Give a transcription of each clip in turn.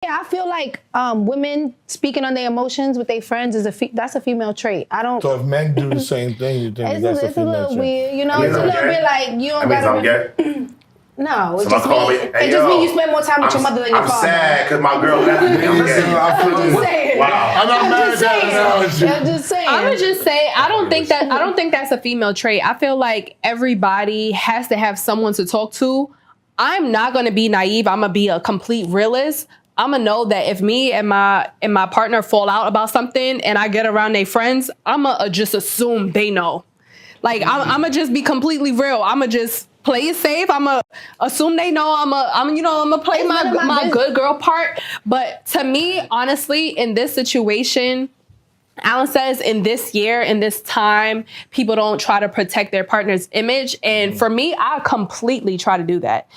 Yeah, I feel like women speaking on their emotions with their friends is that's a female trait. I don't. So if men do the same thing, you think that's a female trait? It's a little weird, you know. It's a little bit like you don't gotta. I'm gay. No, it Somebody call me. it just means you spend more time with your mother than your father. I'm sad because my girl left me. I'm just saying. Wow. I'm not mad at that. I'm just saying. I would just say I don't think that's a female trait. I feel like everybody has to have someone to talk to. I'm not gonna be naive. I'm gonna be a complete realist. I'm gonna know that if me and my partner fall out about something and I get around their friends, I'm gonna just assume they know. Like I'm gonna just be completely real. I'm gonna just play it safe. I'm gonna assume they know. I'm gonna play my good girl part. But to me, honestly, in this situation, Alan says in this year, in this time, people don't try to protect their partner's image. And for me, I completely try to do that.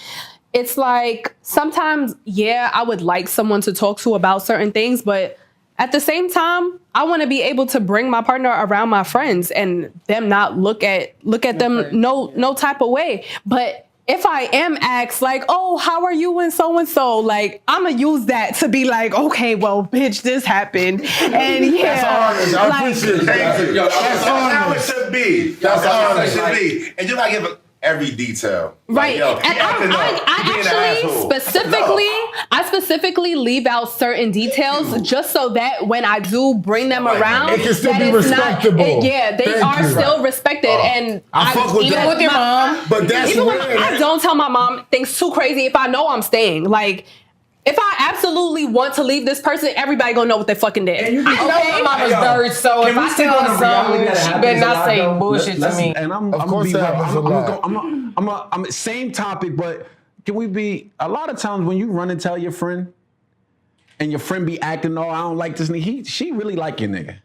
It's like sometimes, yeah, I would like someone to talk to about certain things, but at the same time, I want to be able to bring my partner around my friends and them not look at them no type of way. But if I am asked like, oh, how are you and so, like, I'm going to use that to be like, okay, well, bitch, this happened. And yeah. That's honest. I appreciate that. That's how it should be. That's how it should be. And you got to give every detail. Right. Like, and I specifically leave out certain details just so that when I do bring them around, it can still be respectable. They are still respected. And I fuck with even that. with your mom, but that's even weird. I don't tell my mom things too crazy if I know I'm staying. Like, if I absolutely want to leave this person, everybody gonna know what they fucking did. I know my mama's dirt, so if I tell her something, she better not say bullshit to me. And I'm same topic, but can we be, a lot of times when you run and tell your friend, and your friend be acting, oh, I don't like this nigga, she really like your nigga.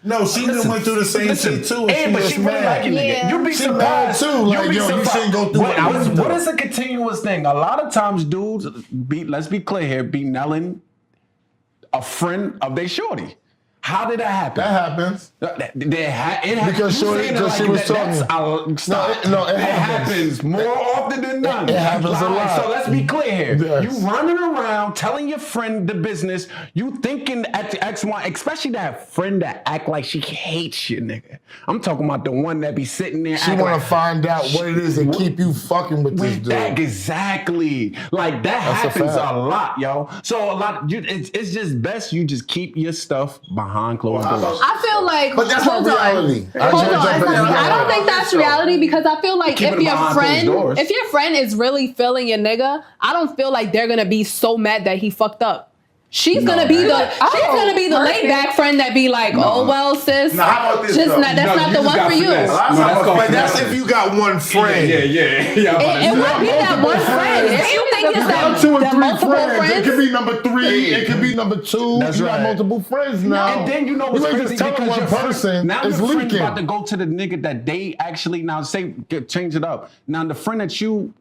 No, she went through the same shit too. But she really like your nigga. You be surprised too. Like, yo, you shouldn't go through what is a continuous thing? A lot of times dudes, let's be clear here, be nailing a friend of their shorty. How did that happen? That happens. It happens. Because shorty, because she was talking. It happens more often than none. It happens a lot. So let's be clear here. Yes. You running around telling your friend the business. You thinking at the X, Y, especially that friend that act like she hates you, nigga. I'm talking about the one that be sitting there. She want to find out what it is and keep you fucking with this dude. Exactly. Like that happens a lot, yo. So it's just best you just keep your stuff behind closed doors. I feel like, but that's not reality. I don't think that's reality because I feel like if your friend is really feeling your nigga, I don't feel like they're gonna be so mad that he fucked up. She's gonna be the laid back friend that be like, oh well, sis, how about this, that's not the one for you. But that's if you got one friend. Yeah. It might be that one friend. If you think it's that 2 and 3 multiple friends, it could be number 3. It could be number 2. That's you right. got multiple friends now. And then you know what's crazy, just telling one person now is your friend leaking. about to go to the nigga that they actually change it up. Now the friend that you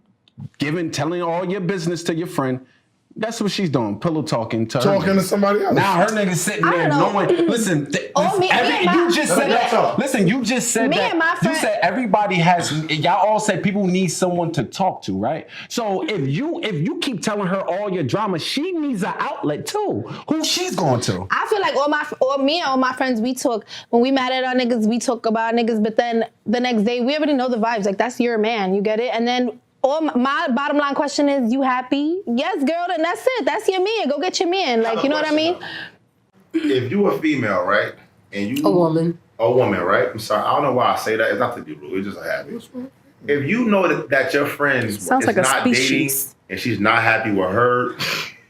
telling all your business to your friend. That's what she's doing. Pillow talking to somebody else. Now her nigga sitting there knowing. Listen, you just said that. Listen, you just said that. You said everybody has. Y'all all said people need someone to talk to, right? So if you keep telling her all your drama, she needs an outlet too. Who she's going to? I feel like me and all my friends, we talk when we mad at our niggas, we talk about niggas, but then the next day we already know the vibes. Like that's your man, you get it, and then. My bottom line question is, you happy? Yes, girl, then that's it. That's your man. Go get your man. Like, you know what I mean? If you a female, right? And you a woman, right? I'm sorry, I don't know why I say that. It's not to be rude. It's just a habit. If you know that your friend is not dating and she's not happy with her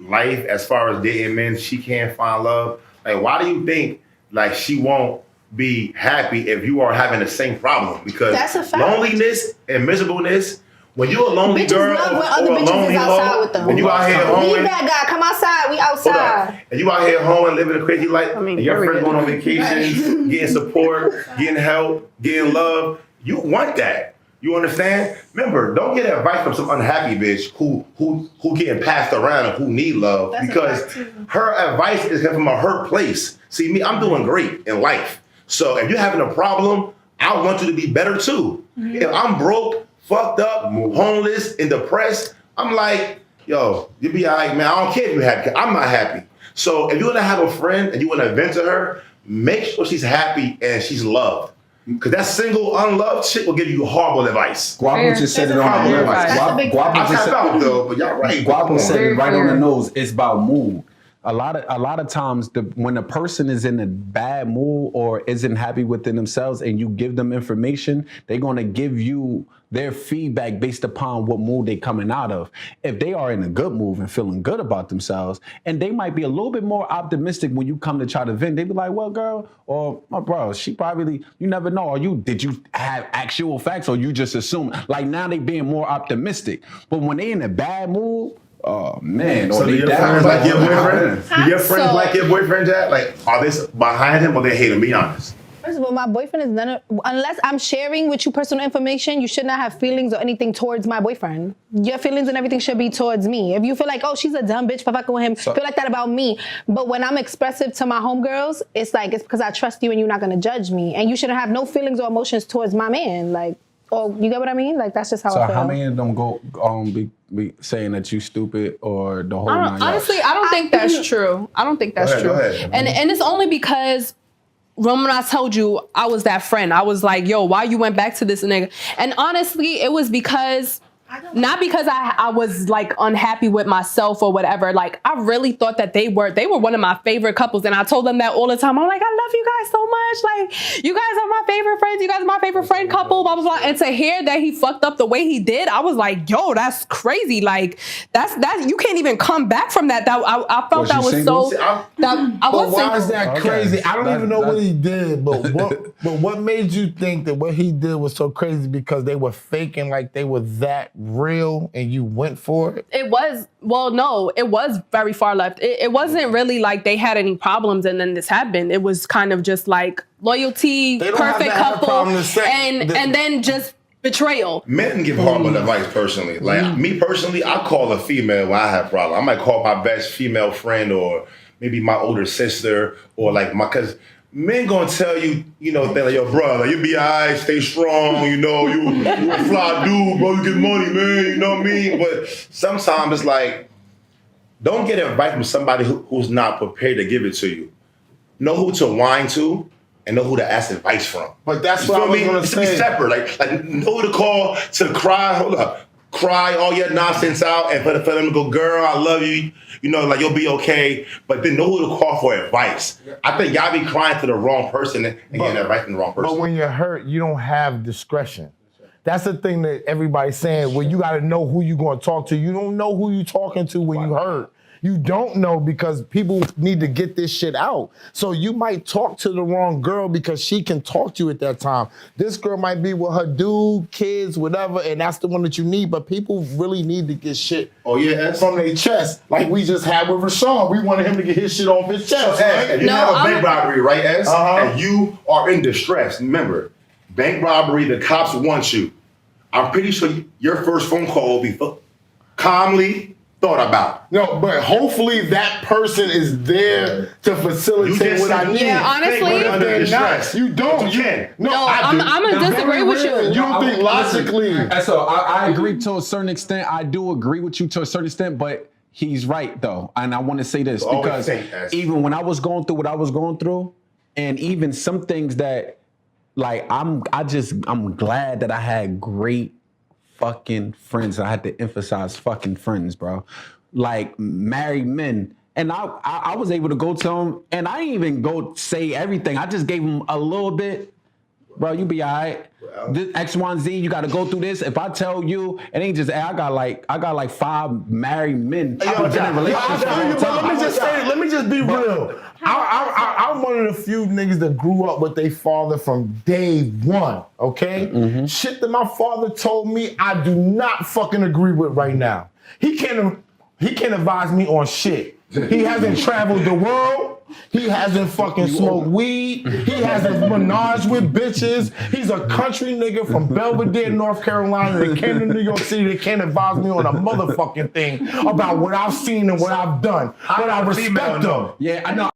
life as far as dating men, she can't find love. Like, why do you think like she won't be happy if you are having the same problem? Because that's a fact. Loneliness and miserableness. When you're a lonely girl love when or other a bitches lonely is outside with them. when you out here hoeing, leave that guy, come outside, we outside. And you out here hoeing, living a crazy life, and your friends going on vacations, getting support, getting help, getting love. You want that. You understand? Remember, don't get advice from some unhappy bitch who getting passed around and who need love. That's because her advice is from a hurt place. See, me, I'm doing great in life. So if you're having a problem, I want you to be better too. If I'm broke, fucked up, homeless, and depressed, I'm like, yo, you be all right, man. I don't care if you're happy. I'm not happy. So if you want to have a friend and you want to vent to her, make sure she's happy and she's loved. Because that single, unloved shit will give you horrible advice. Guapo just said it on the nose. Guapo just said out though, but y'all right. Guapo said it right on the nose. It's about mood. A lot of times, when a person is in a bad mood or isn't happy within themselves, and you give them information, they're gonna give you their feedback based upon what mood they're coming out of. If they are in a good mood and feeling good about themselves, and they might be a little bit more optimistic when you come to try to vent, they be like, well, girl, or oh, bro, she probably, you never know. Or did you have actual facts, or you just assume? Like now they being more optimistic. But when they in a bad mood, oh man! So do your friends like your boyfriend? Do your friends like your boyfriend, Jack? Like, are they behind him or they hate him? Be honest. First of all, my boyfriend is none of, unless I'm sharing with you personal information, you should not have feelings or anything towards my boyfriend. Your feelings and everything should be towards me. If you feel like, oh, she's a dumb bitch for fucking with him, feel like that about me. But when I'm expressive to my homegirls, it's like, it's because I trust you and you're not gonna judge me. And you shouldn't have no feelings or emotions towards my man. Like, oh, you get what I mean? Like, that's just how I feel. So how many of them go be saying that you stupid or the whole nine yards? Honestly, I don't think that's true. I don't think that's true. Go ahead. And it's only because when I told you I was that friend, I was like, yo, why you went back to this nigga? And honestly, it was because, not because I was like unhappy with myself or whatever. Like I really thought that they were one of my favorite couples. And I told them that all the time. I'm like, I love you guys so much. Like you guys are my favorite friends. You guys are my favorite friend couple, blah, blah, blah. And to hear that he fucked up the way he did, I was like, yo, that's crazy. Like that's, you can't even come back from that. I felt that was single? so, I was why is single. that crazy? I don't even know what he did, but what made you think that what he did was so crazy because they were faking like they were that real and you went for it? It was, well, no, it was very far left. It wasn't really like they had any problems and then this happened. It was kind of just like loyalty, perfect couple, and then just betrayal. Men give horrible advice personally. Like me personally, I call a female when I have a problem. I might call my best female friend or maybe my older sister or like cause men gonna tell you, you know, they're like, yo, bro, like, you be alright, stay strong, you know, you a fly dude, bro, you get money, man, you know what I mean? But sometimes it's like, don't get advice from somebody who's not prepared to give it to you. Know who to whine to and know who to ask advice from. But that's what I was gonna say. Be separate, like know who to call to cry, hold up. Cry all your nonsense out and for them to go, girl, I love you. You know, like you'll be okay. But then know who to call for advice. I think y'all be crying to the wrong person and getting advice from the wrong person. But when you're hurt, you don't have discretion. That's the thing that everybody's saying. Well, you got to know who you're going to talk to. You don't know who you're talking to when you hurt. You don't know because people need to get this shit out. So you might talk to the wrong girl because she can talk to you at that time. This girl might be with her dude, kids, whatever, and that's the one that you need. But people really need to get shit from their chest. Like we just had with Rashawn. We wanted him to get his shit off his chest. Right? If you have a bank robbery, right, S? And you are in distress. Remember, bank robbery, the cops want you. I'm pretty sure your first phone call will be calmly thought about. No, but hopefully that person is there to facilitate what I need. Yeah, honestly, you don't. You can. No, I'm gonna disagree with you. You don't think logically. So I agree to a certain extent. I do agree with you to a certain extent, but he's right though, and I want to say this because even when I was going through what I was going through, and even some things that, like, I'm glad that I had great fucking friends. I had to emphasize fucking friends, bro. Like married men. And I was able to go to them, and I didn't even go say everything. I just gave them a little bit. Bro, you be all right. This X, Y, and Z, you got to go through this. If I tell you, it ain't just, I got like 5 married men. I've been in relationships for a long time. Let me just be real. I'm one of the few niggas that grew up with their father from day one, okay? Shit that my father told me, I do not fucking agree with right now. He can't advise me on shit. He hasn't traveled the world. He hasn't fucking smoked weed. He hasn't menaged with bitches. He's a country nigga from Belvedere, North Carolina that came to New York City that can't advise me on a motherfucking thing about what I've seen and what I've done. But I respect him. Yeah, I know.